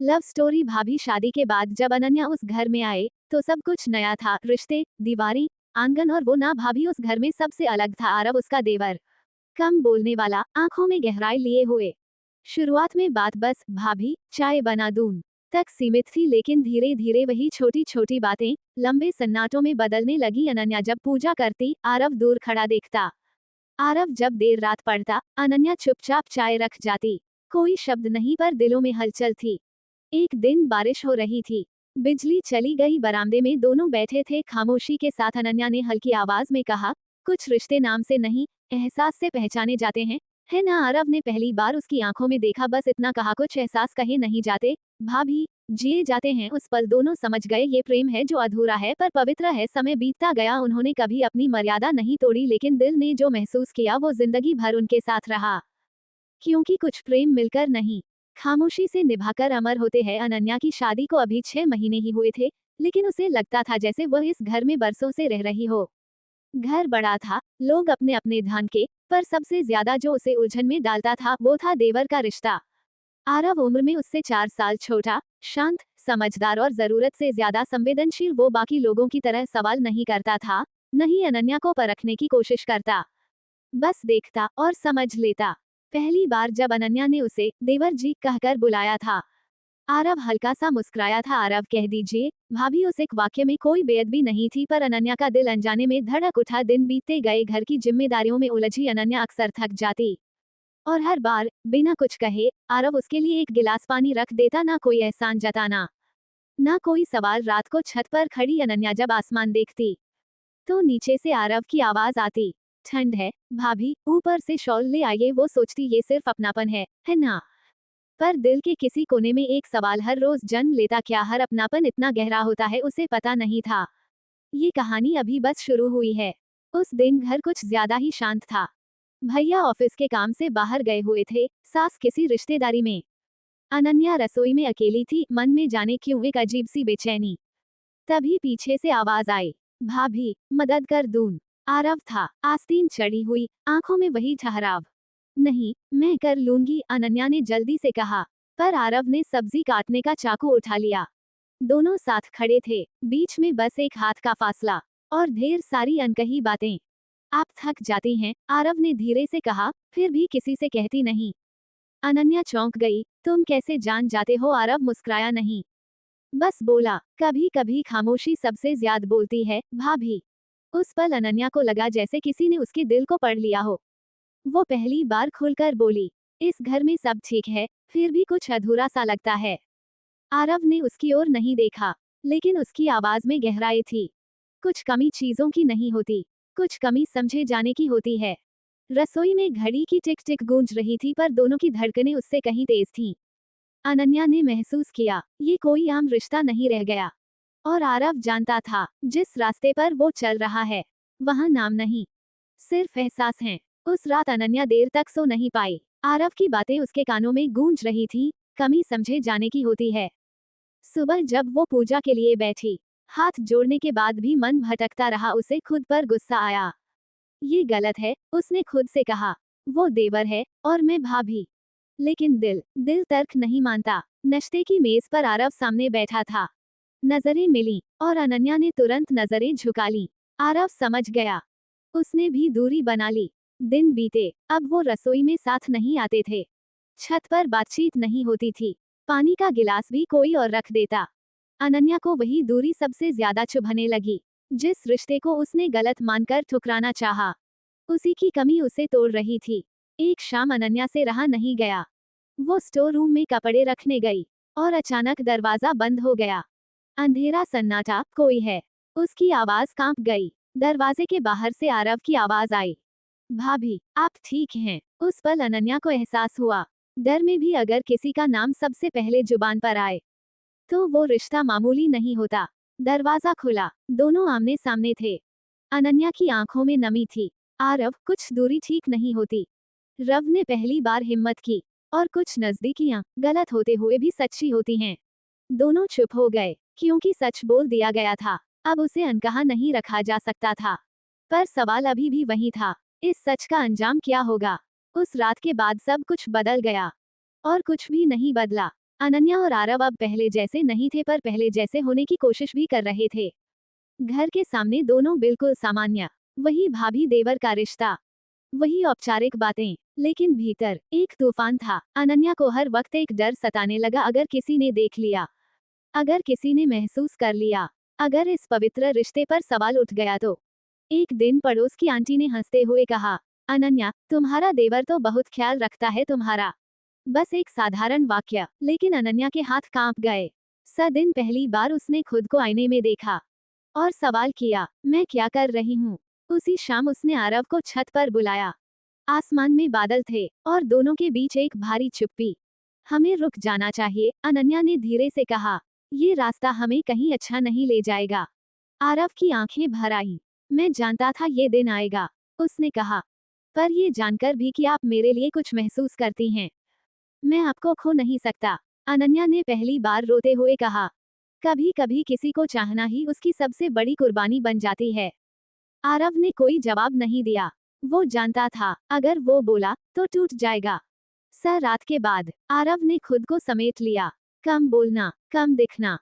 Love story. भाभी शादी के बाद जब अनन्या उस घर में आए तो सब कुछ नया था, रिश्ते, दीवारें, आंगन, और वो ना भाभी उस घर में सबसे अलग था। आरव उसका देवर, कम बोलने वाला, आंखों में गहराई लिए हुए। शुरुआत में बात बस भाभी चाय बना दूं तक सीमित थी, लेकिन धीरे धीरे वही छोटी छोटी बातें लंबे सन्नाटों में बदलने लगी। अनन्या जब पूजा करती, आरव दूर खड़ा देखता। आरव जब देर रात पड़ता, अनन्या चुपचाप चाय रख जाती। कोई शब्द नहीं, पर दिलों में हलचल थी। एक दिन बारिश हो रही थी, बिजली चली गई। बरामदे में दोनों बैठे थे, खामोशी के साथ। अनन्या ने हल्की आवाज में कहा, कुछ रिश्ते नाम से नहीं, एहसास से पहचाने जाते हैं, है ना? आरव ने पहली बार उसकी आंखों में देखा, बस इतना कहा, कुछ एहसास कहे नहीं जाते भाभी, जिए जाते हैं। उस पल दोनों समझ गए, ये प्रेम है जो अधूरा है पर पवित्र है। समय बीतता गया, उन्होंने कभी अपनी मर्यादा नहीं तोड़ी, लेकिन दिल ने जो महसूस किया वो जिंदगी भर उनके साथ रहा। क्योंकि कुछ प्रेम मिलकर नहीं, खामोशी से निभाकर अमर होते हैं। अनन्या की शादी को अभी 6 महीने ही हुए थे, लेकिन उसे लगता था जैसे वह इस घर में बरसों से रह रही हो। घर बड़ा था, लोग अपने अपने ध्यान के, पर सबसे ज्यादा जो उसे उलझन में डालता था वो था देवर का रिश्ता। आरव उम्र में उससे 4 साल छोटा, शांत, समझदार और जरूरत से ज्यादा संवेदनशील। वो बाकी लोगों की तरह सवाल नहीं करता था, नहीं अनन्या को परखने की कोशिश करता, बस देखता और समझ लेता। पहली बार जब अनन्या ने उसे देवर जी कहकर बुलाया था, आरव हल्का सा मुस्कुराया था। आरव कह दीजिए भाभी, उस एक वाक्य में कोई बेअदबी नहीं थी, पर अनन्या का दिल अनजाने में धड़क उठा। दिन बीतते गए, घर की जिम्मेदारियों में उलझी अनन्या अक्सर थक जाती, और हर बार बिना कुछ कहे आरव उसके लिए एक गिलास पानी रख देता। ना कोई एहसान जताना, ना कोई सवाल। रात को छत पर खड़ी अनन्या जब आसमान देखती तो नीचे से आरव की आवाज आती, ठंड है भाभी, ऊपर से शॉल ले आइए। वो सोचती ये सिर्फ अपनापन है ना? पर दिल के किसी कोने में एक सवाल हर रोज जन्म लेता, क्या हर अपनापन इतना गहरा होता है? उसे पता नहीं था। ये कहानी अभी बस शुरू हुई है। उस दिन घर कुछ ज्यादा ही शांत था। भैया ऑफिस के काम से बाहर गए हुए थे, सास किसी रिश्तेदारी में। अनन्या रसोई में अकेली थी, मन में जाने क्यों एक अजीब सी बेचैनी। तभी पीछे से आवाज आई, भाभी मदद कर दूं। आरव था, आस्तीन चढ़ी हुई, आंखों में वही ठहराव। नहीं, मैं कर लूंगी, अनन्या ने जल्दी से कहा। पर आरव ने सब्जी काटने का चाकू उठा लिया। दोनों साथ खड़े थे, बीच में बस एक हाथ का फासला, और ढेर सारी अनकही बातें। आप थक जाती हैं, आरव ने धीरे से कहा, फिर भी किसी से कहती नहीं। अनन्या चौंक गई, तुम कैसे जान जाते हो? आरव मुस्कुराया नहीं, बस बोला, कभी कभी खामोशी सबसे ज्यादा बोलती है भाभी। उस पल अनन्या को लगा जैसे किसी ने उसके दिल को पढ़ लिया हो। वो पहली बार खुलकर बोली, इस घर में सब ठीक है, फिर भी कुछ अधूरा सा लगता है। आरव ने उसकी ओर नहीं देखा, लेकिन उसकी आवाज में गहराई थी। कुछ कमी चीजों की नहीं होती, कुछ कमी समझे जाने की होती है। रसोई में घड़ी की टिक टिक गूंज रही थी, पर दोनों की धड़कनें उससे कहीं तेज थीं। अनन्या ने महसूस किया, ये कोई आम रिश्ता नहीं रह गया। और आरव जानता था, जिस रास्ते पर वो चल रहा है, वहाँ नाम नहीं, सिर्फ एहसास हैं। उस रात अनन्या देर तक सो नहीं पाई। आरव की बातें उसके कानों में गूंज रही थी, कमी समझे जाने की होती है। सुबह जब वो पूजा के लिए बैठी, हाथ जोड़ने के बाद भी मन भटकता रहा। उसे खुद पर गुस्सा आया। ये गलत है, उसने खुद से कहा। वो देवर है और मैं भाभी। लेकिन दिल दिल तर्क नहीं मानता। नाश्ते की मेज पर आरव सामने बैठा था। नजरें मिली और अनन्या ने तुरंत नजरें झुका ली। आरव समझ गया, उसने भी दूरी बना ली। दिन बीते, अब वो रसोई में साथ नहीं आते थे। छत पर बातचीत नहीं होती थी। पानी का गिलास भी कोई और रख देता। अनन्या को वही दूरी सबसे ज्यादा चुभने लगी। जिस रिश्ते को उसने गलत मानकर ठुकराना चाहा, उसी की कमी उसे तोड़ रही थी। एक शाम अनन्या से रहा नहीं गया। वो स्टोर रूम में कपड़े रखने गई, और अचानक दरवाजा बंद हो गया। अंधेरा सन्नाटा, कोई है। उसकी आवाज कांप गई। दरवाजे के बाहर से आरव की आवाज आई, भाभी आप ठीक हैं? उस पल अनन्या को एहसास हुआ, डर में भी अगर किसी का नाम सबसे पहले जुबान पर आए तो वो रिश्ता मामूली नहीं होता। दरवाजा खुला, दोनों आमने सामने थे। अनन्या की आंखों में नमी थी। आरव, कुछ दूरी ठीक नहीं होती। रव ने पहली बार हिम्मत की, और कुछ नजदीकियां गलत होते हुए भी सच्ची होती हैं। दोनों चुप हो गए, क्योंकि सच बोल दिया गया था। अब उसे अनकहा नहीं रखा जा सकता था। पर सवाल अभी भी वही था, इस सच का अंजाम क्या होगा? उस रात के बाद सब कुछ बदल गया, और कुछ भी नहीं बदला। अनन्या और आरव अब पहले जैसे नहीं थे, पर पहले जैसे होने की कोशिश भी कर रहे थे। घर के सामने दोनों बिल्कुल सामान्य, वही भाभी देवर का रिश्ता, वही औपचारिक बातें, लेकिन भीतर एक तूफान था। अनन्या को हर वक्त एक डर सताने लगा, अगर किसी ने देख लिया, अगर किसी ने महसूस कर लिया, अगर इस पवित्र रिश्ते पर सवाल उठ गया तो। एक दिन पड़ोस की आंटी ने हंसते हुए कहा, अनन्या, तुम्हारा देवर तो बहुत ख्याल रखता है तुम्हारा। बस एक साधारण वाक्य, लेकिन अनन्या के हाथ कांप गए। दिन पहली बार उसने खुद को आईने में देखा और सवाल किया, मैं क्या कर रही हूँ। उसी शाम उसने आरव को छत पर बुलाया। आसमान में बादल थे और दोनों के बीच एक भारी चुप्पी। हमें रुक जाना चाहिए, अनन्या ने धीरे से कहा। ये रास्ता हमें कहीं अच्छा नहीं ले जाएगा। आरव की आंखें भर आईं। मैं जानता था ये दिन आएगा, उसने कहा, पर ये जानकर भी कि आप मेरे लिए कुछ महसूस करती हैं, मैं आपको खो नहीं सकता। अनन्या ने पहली बार रोते हुए कहा, कभी कभी किसी को चाहना ही उसकी सबसे बड़ी कुर्बानी बन जाती है। आरव ने कोई जवाब नहीं दिया। वो जानता था, अगर वो बोला तो टूट जाएगा। रात के बाद आरव ने खुद को समेट लिया। कम बोलना, कम दिखना,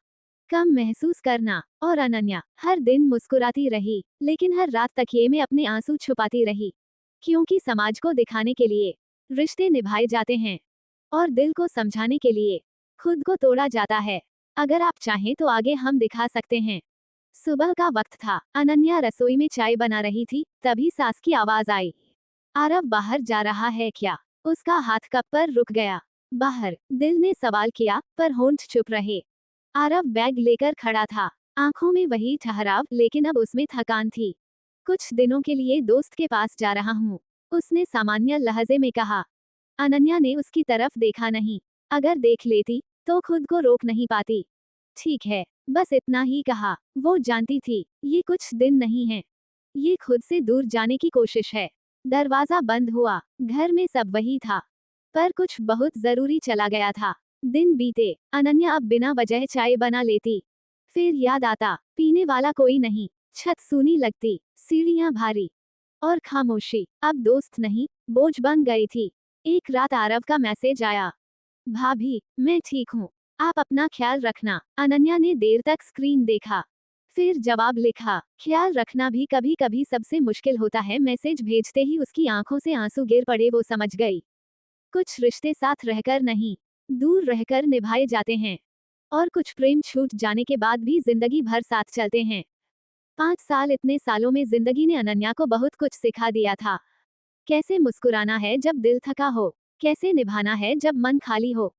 कम महसूस करना। और अनन्या हर दिन मुस्कुराती रही, लेकिन हर रात तकिए में अपने आंसू छुपाती रही। क्योंकि समाज को दिखाने के लिए रिश्ते निभाए जाते हैं, और दिल को समझाने के लिए खुद को तोड़ा जाता है। अगर आप चाहें तो आगे हम दिखा सकते हैं। सुबह का वक्त था। अनन्या रसोई में चाय बना रही थी, तभी सास की आवाज आई, आरव बाहर जा रहा है क्या। उसका हाथ कप पर रुक गया। बाहर, दिल ने सवाल किया, पर होंठ चुप रहे। आरव बैग लेकर खड़ा था, आंखों में वही ठहराव, लेकिन अब उसमें थकान थी। कुछ दिनों के लिए दोस्त के पास जा रहा हूँ, उसने सामान्य लहजे में कहा। अनन्या ने उसकी तरफ देखा नहीं। अगर देख लेती तो खुद को रोक नहीं पाती। ठीक है, बस इतना ही कहा। वो जानती थी, ये कुछ दिन नहीं है, ये खुद से दूर जाने की कोशिश है। दरवाजा बंद हुआ। घर में सब वही था, पर कुछ बहुत जरूरी चला गया था। दिन बीते, अनन्या अब बिना वजह चाय बना लेती। फिर याद आता, पीने वाला कोई नहीं, छत सूनी लगती, सीढ़ियां भारी, और खामोशी अब दोस्त नहीं, बोझ बन गई थी। एक रात आरव का मैसेज आया, भाभी, मैं ठीक हूँ, आप अपना ख्याल रखना। अनन्या ने देर तक स्क्रीन देखा, फिर जवाब लिखा। ख्याल रखना भी कभी कभी सबसे मुश्किल होता है। मैसेज भेजते ही उसकी आंखों से आंसू गिर पड़े। वो समझ गई, कुछ रिश्ते साथ रहकर नहीं, दूर रहकर निभाए जाते हैं, और कुछ प्रेम छूट जाने के बाद भी जिंदगी भर साथ चलते हैं। 5 साल, इतने सालों में जिंदगी ने अनन्या को बहुत कुछ सिखा दिया था। कैसे मुस्कुराना है जब दिल थका हो, कैसे निभाना है जब मन खाली हो।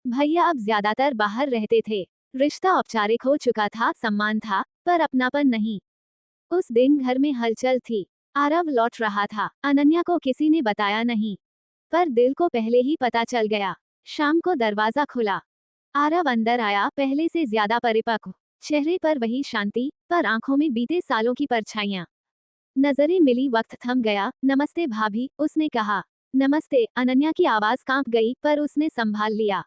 भैया अब ज्यादातर बाहर रहते थे, रिश्ता औपचारिक हो चुका था, सम्मान था, पर अपनापन नहीं। उस दिन घर में हलचल थी। आरव लौट रहा था। अनन्या को किसी ने बताया नहीं, पर दिल को पहले ही पता चल गया। शाम को दरवाजा खुला। आरव अंदर आया, पहले से ज्यादा परिपक्व, चेहरे पर वही शांति, पर आंखों में बीते सालों की परछाइयां। नजरें मिली, वक्त थम गया। नमस्ते भाभी, उसने कहा। नमस्ते, अनन्या की आवाज कांप गई, पर उसने संभाल लिया।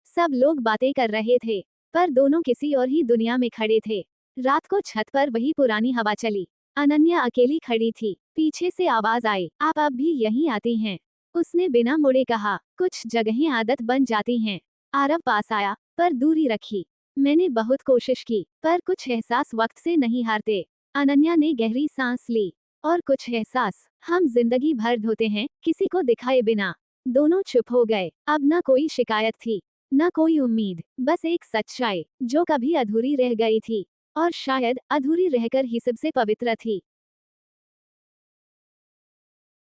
सब लोग बातें कर रहे थे, पर दोनों किसी और ही दुनिया में खड़े थे। रात को छत पर वही पुरानी हवा चली। अनन्या अकेली खड़ी थी। पीछे से आवाज आई, आप अब भी यहीं आती हैं। उसने बिना मुड़े कहा, कुछ जगहें आदत बन जाती हैं। आरव पास आया, पर दूरी रखी। मैंने बहुत कोशिश की, पर कुछ एहसास वक्त से नहीं हारते। अनन्या ने गहरी सांस ली। और कुछ एहसास हम जिंदगी भर ढोते हैं, किसी को दिखाए बिना। दोनों चुप हो गए। अब न कोई शिकायत थी, न कोई उम्मीद, बस एक सच्चाई जो कभी अधूरी रह गई थी, और शायद अधूरी रहकर ही सबसे पवित्र थी।